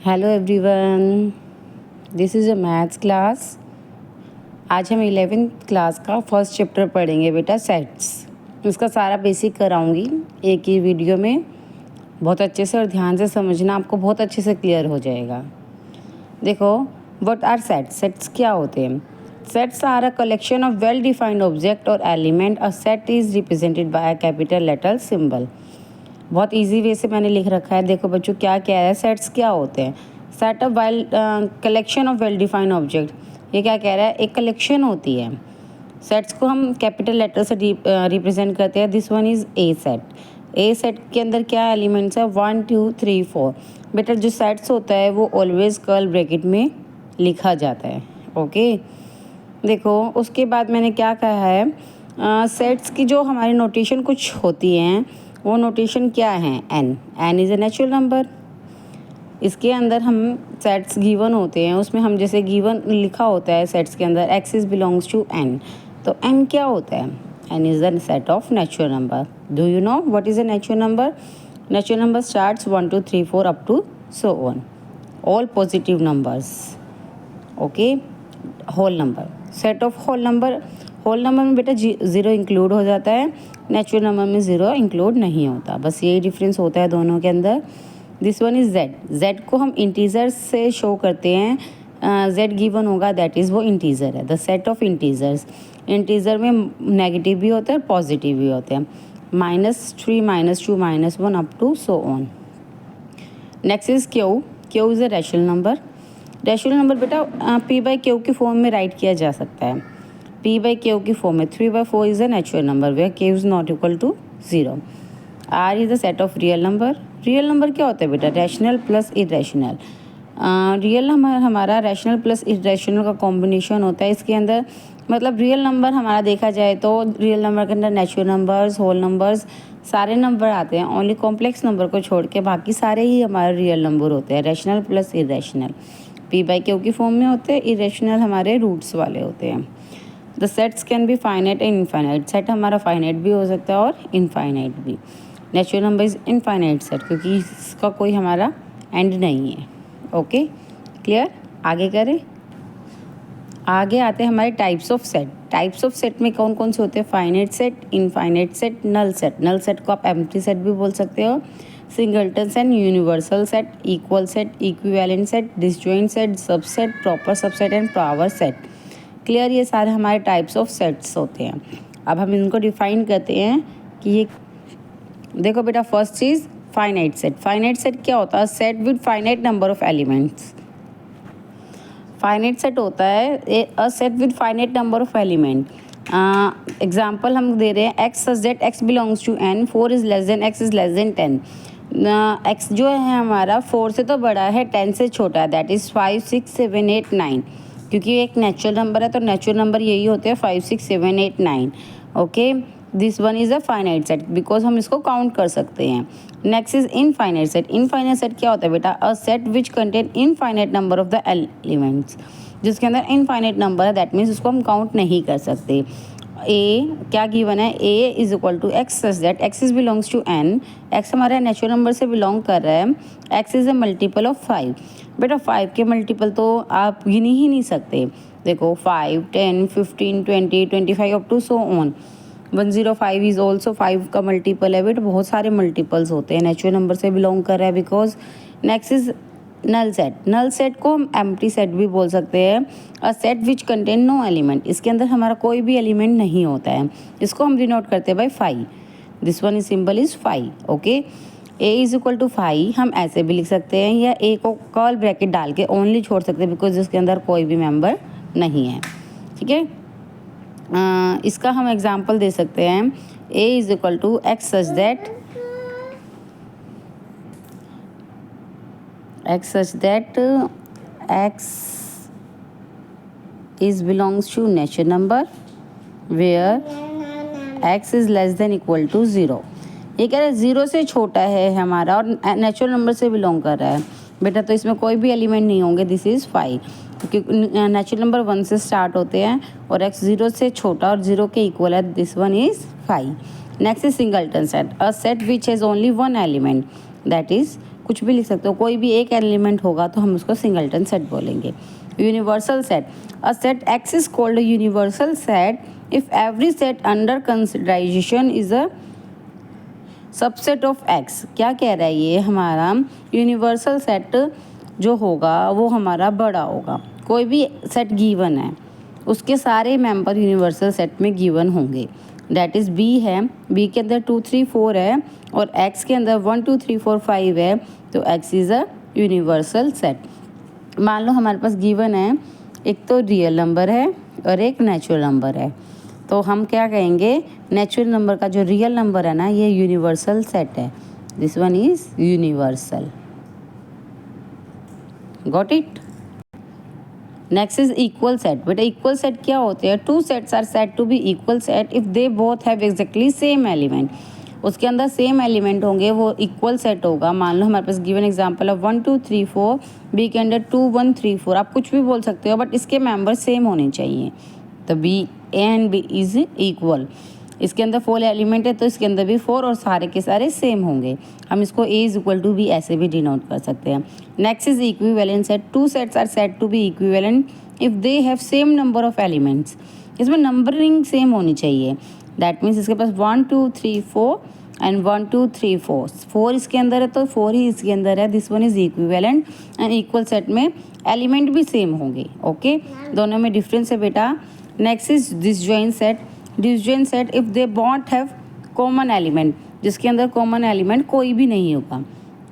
Hello everyone, this is a maths class. आज हम 11th class का फर्स्ट चैप्टर पढ़ेंगे बेटा, सेट्स। इसका सारा बेसिक कराऊंगी एक ही वीडियो में। बहुत अच्छे से और ध्यान से समझना, आपको बहुत अच्छे से क्लियर हो जाएगा। देखो, व्हाट आर सेट्स? सेट्स क्या होते हैं? Sets are a collection of well defined object और element. A set is represented by a capital letter symbol. बहुत इजी वे से मैंने लिख रखा है। देखो बच्चों, क्या कह रहा है, सेट्स क्या होते हैं? Set of well collection of well defined object. ये क्या कह रहा है? एक कलेक्शन होती है। सेट्स को हम कैपिटल लेटर से रिप्रेजेंट करते हैं। This one is a set. A set के अंदर क्या एलिमेंट्स है? 1 2 3 4। बेटा जो सेट्स होता है वो ऑलवेज कर्ल ब्रैकेट में लिखा जाता है। ओके, देखो उसके बाद मैंने क्या कहा है, सेट्स की जो हमारी नोटेशन कुछ होती हैं, वो नोटेशन क्या है? N is a natural number. इसके अंदर हम सेट्स गिवन होते हैं, उसमें हम जैसे गिवन लिखा होता है सेट्स के अंदर X is belongs to N, तो एन क्या होता है? N is the set of natural number. Do you know what is a natural number? Natural number starts 1 2 3 4 up to so on, all positive numbers. Okay, whole number, set of whole number. Whole number में बेटा zero include हो जाता है, natural number में zero include नहीं होता। बस यही डिफरेंस होता है दोनों के अंदर। This one is Z. Z को हम इंटीजर्स से शो करते हैं। जेड गिवन होगा, दैट इज़ वो इंटीजर है, the set of integers. Integer में नेगेटिव भी होता है, पॉजिटिव भी होते हैं। -3 -2 -1 up to so on. Next is Q. Q is a rational number. Rational number बेटा पी बाई क्यू की फॉर्म में राइट किया जा सकता है। पी बाई क्यू की फॉर्म में 3/4 is a natural number where Q is not equal to 0। R is the set of real number. Real number क्या होता है बेटा? Rational plus irrational. Real number हमारा रैशनल प्लस इरेशनल का combination होता है। इसके अंदर मतलब रियल नंबर हमारा देखा जाए तो रियल नंबर के अंदर नेचुरल नंबर्स, होल नंबर्स, सारे नंबर आते हैं। ओनली कॉम्प्लेक्स नंबर को छोड़ के बाकी सारे ही हमारे रियल नंबर होते हैं, rational plus irrational. P by Q की फॉर्म में होते हैं, इरेशनल हमारे रूट्स वाले होते हैं। The sets can be finite and infinite. Set हमारा फाइनाइट भी हो सकता है और इनफाइनाइट भी। Natural number is infinite set, क्योंकि इसका कोई हमारा एंड नहीं है। Okay, clear? आगे करें। आगे आते हैं हमारे types of set. Types of set में कौन कौन से होते हैं? Finite set, infinite set, null set. Null set को आप एम्प्टी सेट भी बोल सकते हो। Singleton set, universal set, equal set, equivalent set, disjoint set, subset, proper subset and power set. Clear? ये सारे हमारे टाइप्स ऑफ सेट्स होते हैं। अब हम इनको डिफाइन करते हैं कि ये देखो बेटा, फर्स्ट चीज़ फाइनाइट सेट। फाइनाइट सेट क्या होता है? Set with finite number of elements. Finite set होता है a set with finite number of element. Example हम दे रहे हैं, X such that X belongs to N, 4 is less than X is less than 10। X जो है हमारा 4 से तो बड़ा है, 10 से छोटा है, दैट इज़ 5 6 7 8 9। क्योंकि एक नेचुरल नंबर है तो नेचुरल नंबर यही होते हैं 5 6 7 8 9। Okay, this one is a finite set because हम इसको काउंट कर सकते हैं। Next is infinite set. Infinite set क्या होता है बेटा? अ set which contain infinite number of the elements. जिसके अंदर इनफाइनाइट नंबर है, दैट मीन्स उसको हम काउंट नहीं कर सकते। ए क्या गिवन है? A is equal to x such that x is belongs to N. X हमारा नेचुरल नंबर से बिलोंग कर रहा है। X is a multiple of 5। बेटा 5 के मल्टीपल तो आप गिन ही नहीं सकते। देखो 5 10 15 20 25 up to so on. 105 is also 5 का मल्टीपल है। बेटा बहुत सारे मल्टीपल्स होते हैं, नेचुरल नंबर से बिलोंग कर रहा है because. Next is null set. Null set को हम एम्प्टी सेट भी बोल सकते हैं। A set which contain no element. इसके अंदर हमारा कोई भी एलिमेंट नहीं होता है, इसको हम डिनोट करते हैं by 5। This one is symbol is 5। Okay, A is equal to 5 हम ऐसे भी लिख सकते हैं, या ए को कर्ल ब्रैकेट डाल के ओनली छोड़ सकते हैं बिकॉज इसके अंदर कोई भी मेंबर नहीं है। ठीक है, इसका हम एग्जाम्पल दे सकते हैं। A is equal to x such that x is belongs to natural number where x is less than equal to 0। ये कह रहा है 0 से छोटा है हमारा और नेचुरल नंबर से बिलोंग कर रहा है बेटा, तो इसमें कोई भी एलिमेंट नहीं होंगे। दिस इज़ 5 क्योंकि नेचुरल नंबर 1 से स्टार्ट होते हैं और एक्स 0 से छोटा और 0 के इक्वल है। This one is 5। Next is singleton set. A set which has only one element, that is कुछ भी लिख सकते हो, कोई भी एक एलिमेंट होगा तो हम उसको सिंगलटन सेट बोलेंगे। Universal set, a set x is called a universal set if every set under consideration is a subset of x. क्या कह रहा है ये, हमारा यूनिवर्सल सेट जो होगा वो हमारा बड़ा होगा। कोई भी सेट गिवन है उसके सारे मेंबर यूनिवर्सल सेट में गिवन होंगे। दैट इज़ बी है, बी के अंदर 2 3 4 है और एक्स के अंदर 1 2 3 4 5 है, तो x is a universal set. मान लो हमारे पास गिवन है, एक तो रियल नंबर है और एक नेचुरल नंबर है, तो हम क्या कहेंगे, नेचुरल नंबर का जो रियल नंबर है ना ये यूनिवर्सल सेट है। This one is universal. Got it. Next is equal set. बेटा इक्वल सेट क्या होते हैं, two sets are said to be equal set if they both have exactly same element. उसके अंदर सेम एलिमेंट होंगे, वो equal set होगा। मान लो हमारे पास गिवन एग्जांपल है 1 2 3 4, बी के अंदर 2 1 3 4, आप कुछ भी बोल सकते हो बट इसके मेंबर सेम होने चाहिए। तो B A and B is equal. इसके अंदर 4 एलिमेंट है तो इसके अंदर भी 4 और सारे के सारे सेम होंगे। हम इसको A is equal to B ऐसे भी डिनोट कर सकते हैं। Next is equivalent set. Two sets are said to be equivalent if they have same number of elements. इसमें नंबरिंग सेम होनी चाहिए। दैट मीन्स इसके पास 1 2 3 4 एंड 1 2 3 4, 4 इसके अंदर है तो 4 ही इसके अंदर है। This one is equivalent and equal set में एलिमेंट भी सेम होंगे। ओके, दोनों में डिफरेंस है बेटा। Next is disjoint set. Disjoint set if they both have common element, जिसके अंदर कॉमन एलिमेंट कोई भी नहीं होगा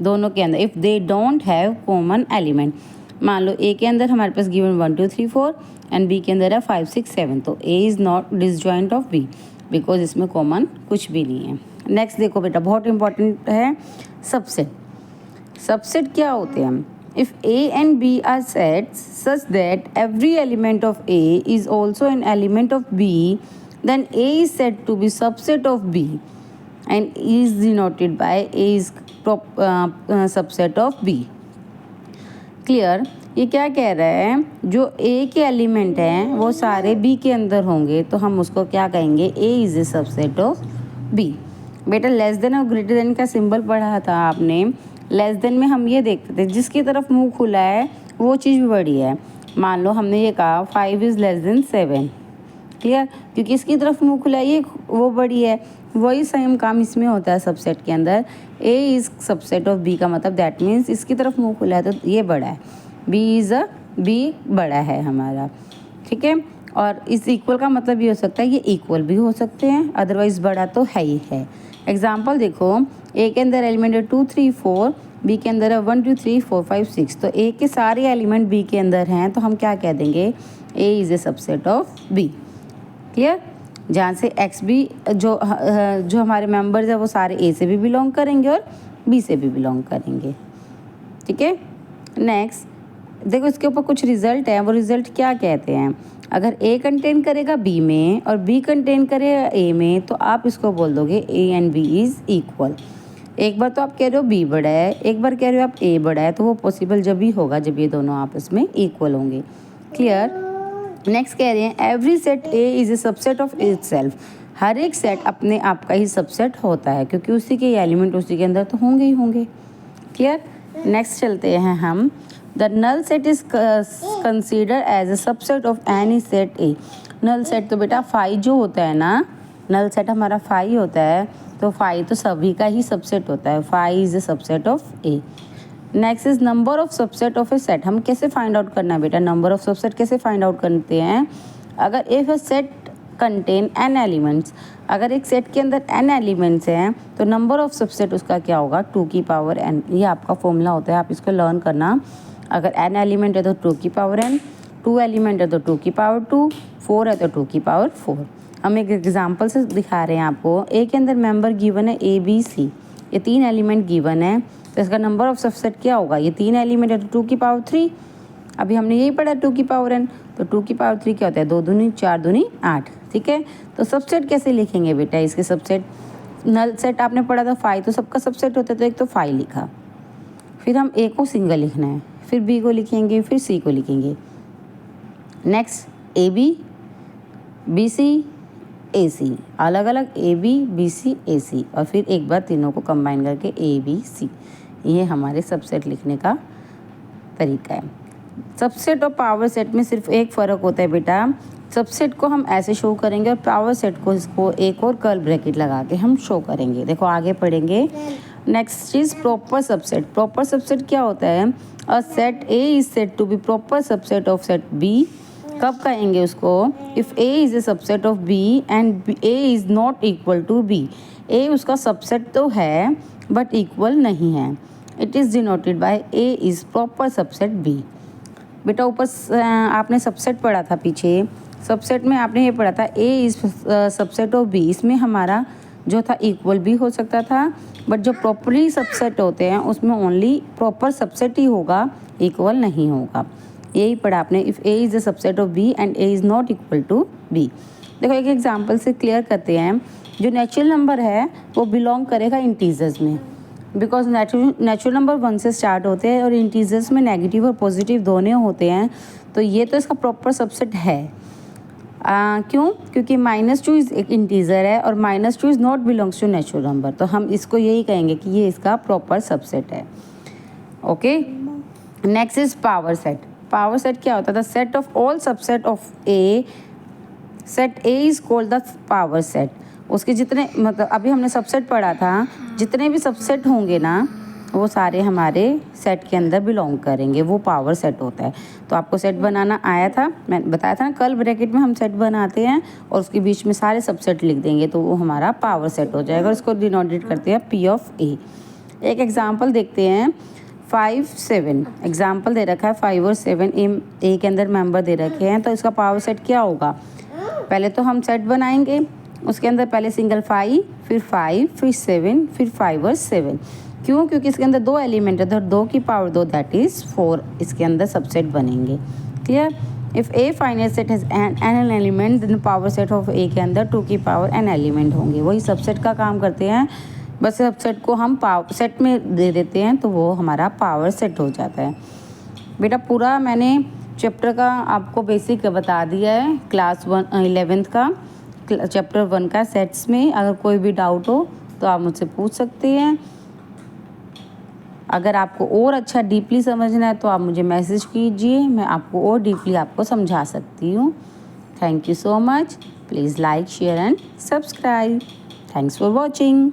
दोनों के अंदर। If they don't have common element, मान लो ए के अंदर हमारे पास गिवन 1 2 3 4 एंड बी के अंदर है 5 6 7, तो A is not disjoint of B because इसमें कॉमन कुछ भी नहीं है। नेक्स्ट देखो बेटा, बहुत इंपॉर्टेंट है सबसेट। सबसेट क्या होते हैं, if A and B are sets such that every element of A is also an element of B, then A is said to be subset of B and is denoted by A is subset of B. Clear. ये क्या कह रहा है, जो A के element हैं वो सारे B के अंदर होंगे तो हम उसको क्या कहेंगे, A is a subset of B। बेटा लेस देन और ग्रेटर देन का सिंबल पढ़ा था आपने। लेस देन में हम ये देखते थे जिसकी तरफ मुंह खुला है वो चीज़ बड़ी है। मान लो हमने ये कहा 5 इज़ लेस देन 7, क्लियर, क्योंकि इसकी तरफ मुंह खुला है ये वो बड़ी है। वही सेम काम इसमें होता है सबसेट के अंदर। A is subset of B का मतलब दैट मीन्स इसकी तरफ मुंह खुला है तो ये बड़ा है, बी इज़ अ बी बड़ा है हमारा, ठीक है। और इस इक्वल का मतलब ये हो सकता है ये इक्वल भी हो सकते हैं, अदरवाइज बड़ा तो है ही है। एग्जाम्पल देखो, ए के अंदर एलिमेंट है 2 3 4, बी के अंदर है 1 2 3 4 5 6, तो ए के सारे एलिमेंट बी के अंदर हैं तो हम क्या कह देंगे, A is a subset of B. Clear, जहाँ से एक्स भी जो हमारे मेंबर्स है वो सारे ए से भी बिलोंग करेंगे और बी से भी बिलोंग करेंगे, ठीक है। नेक्स्ट देखो, इसके ऊपर कुछ रिजल्ट है, वो रिजल्ट क्या कहते हैं। अगर ए कंटेन करेगा बी में और बी कंटेन करेगा ए में तो आप इसको बोल दोगे A and B is equal. एक बार तो आप कह रहे हो बी बड़ा है, एक बार कह रहे हो आप ए बड़ा है, तो वो पॉसिबल जब ही होगा जब ये दोनों आपस में इक्वल होंगे। क्लियर। नेक्स्ट कह रहे हैं every set A is a subset of itself. हर एक सेट अपने आप का ही सबसेट होता है क्योंकि उसी के एलिमेंट उसी के अंदर तो होंगे ही होंगे। क्लियर। नेक्स्ट चलते हैं हम, the null set is consider as a subset of any set A. Null set तो बेटा फाई जो होता है ना, नल सेट हमारा फाई होता है, तो फाई तो सभी का ही सबसेट होता है। Phi is a subset of A. Next is number of subset of A set. हम कैसे फाइंड आउट करना है बेटा, नंबर ऑफ सबसेट कैसे फाइंड आउट करते हैं। अगर if a set contain n elements, अगर एक सेट के अंदर एन एलिमेंट्स हैं तो नंबर ऑफ सबसेट उसका क्या होगा, 2 की पावर एन। ये आपका फॉर्मूला होता है, आप इसको लर्न करना। अगर एन एलिमेंट है तो 2 की पावर एन, 2 एलिमेंट है तो 2 की पावर 2, 4 है तो 2 की पावर 4। हम एक एग्जाम्पल से दिखा रहे हैं आपको। ए के अंदर मेंबर गिवन है ए बी सी, ये 3 एलिमेंट गिवन है तो इसका नंबर ऑफ सबसेट क्या होगा, ये 3 एलिमेंट है तो 2 की पावर 3। अभी हमने यही पढ़ा 2 की पावर एन, तो 2 की पावर 3 क्या होता है, 2 दूनी 4 दूनी 8, ठीक है। तो सबसेट कैसे लिखेंगे बेटा, इसके सबसेट, नल सेट आपने पढ़ा था फाई, तो सबका सबसेट होता है, तो एक तो फाई लिखा, फिर हम ए को सिंगल लिखना है, फिर बी को लिखेंगे, फिर सी को लिखेंगे। नेक्स्ट ए बी सी ए सी, अलग अलग ए बी सी ए सी, और फिर एक बार तीनों को कंबाइन करके ए बी सी। ये हमारे सबसेट लिखने का तरीका है। सबसेट और पावर सेट में सिर्फ एक फ़र्क होता है बेटा, सबसेट को हम ऐसे शो करेंगे और पावर सेट को इसको एक और कर्ल ब्रैकेट लगा के हम शो करेंगे। देखो आगे पढ़ेंगे। Next is proper subset. Proper subset क्या होता है? A set A is said to be proper subset of set B. कब कहेंगे उसको? If A is a subset of B and A is not equal to B. A उसका subset तो है but equal नहीं है। It is denoted by A is proper subset B. बेटा ऊपर आपने सबसेट पढ़ा था पीछे, सबसेट में आपने ये पढ़ा था A is subset of B. इसमें हमारा जो था इक्वल भी हो सकता था, बट जो प्रॉपरली सबसेट होते हैं उसमें ओनली प्रॉपर सबसेट ही होगा, इक्वल नहीं होगा। यही पढ़ा आपने, if A is the subset of B and A is not equal to B. देखो एक एग्जांपल से क्लियर करते हैं। जो नेचुरल नंबर है वो बिलोंग करेगा इंटीजर्स में, बिकॉज नेचुरल नंबर 1 से स्टार्ट होते हैं और इंटीजर्स में नेगेटिव और पॉजिटिव दोनों होते हैं, तो ये तो इसका प्रॉपर सबसेट है। क्यों? क्योंकि -2 इज़ एक इंटीजर है और -2 is not belongs to natural number, तो हम इसको यही कहेंगे कि ये इसका प्रॉपर सबसेट है। Okay, next is power set. Power set क्या होता था? Set of all subset of A, set A is called the power set. उसके जितने मतलब अभी हमने सबसेट पढ़ा था, जितने भी सबसेट होंगे ना वो सारे हमारे सेट के अंदर बिलोंग करेंगे, वो पावर सेट होता है। तो आपको सेट बनाना आया था, मैंने बताया था ना, कर्ल ब्रैकेट में हम सेट बनाते हैं और उसके बीच में सारे सबसेट लिख देंगे तो वो हमारा पावर सेट हो जाएगा। इसको डिनोटेट करते हैं पी ऑफ ए। एक एग्जाम्पल देखते हैं। 5 7 एग्जाम्पल दे रखा है, 5 और 7 ए के अंदर मेंबर दे रखे हैं, तो इसका पावर सेट क्या होगा? पहले तो हम सेट बनाएंगे, उसके अंदर पहले सिंगल 5, फिर 5, फिर 7, फिर 5 और 7। क्यों? क्योंकि इसके अंदर 2 एलिमेंट है, तो 2 की पावर 2 दैट इज़ 4 इसके अंदर सबसेट बनेंगे। Clear? If a final set has n element, then power set of A के अंदर 2 की पावर n एलिमेंट होंगे। वही सबसेट का काम करते हैं, बस सबसेट को हम सेट में दे देते हैं तो वो हमारा पावर सेट हो जाता है। बेटा पूरा मैंने चैप्टर का आपको बेसिक बता दिया है, क्लास 11th का चैप्टर 1 का सेट्स में। अगर कोई भी डाउट हो तो आप मुझसे पूछ सकते हैं। अगर आपको और अच्छा डीपली समझना है तो आप मुझे मैसेज कीजिए, मैं आपको और डीपली आपको समझा सकती हूँ। Thank you so much. Please like, share and subscribe. Thanks for watching.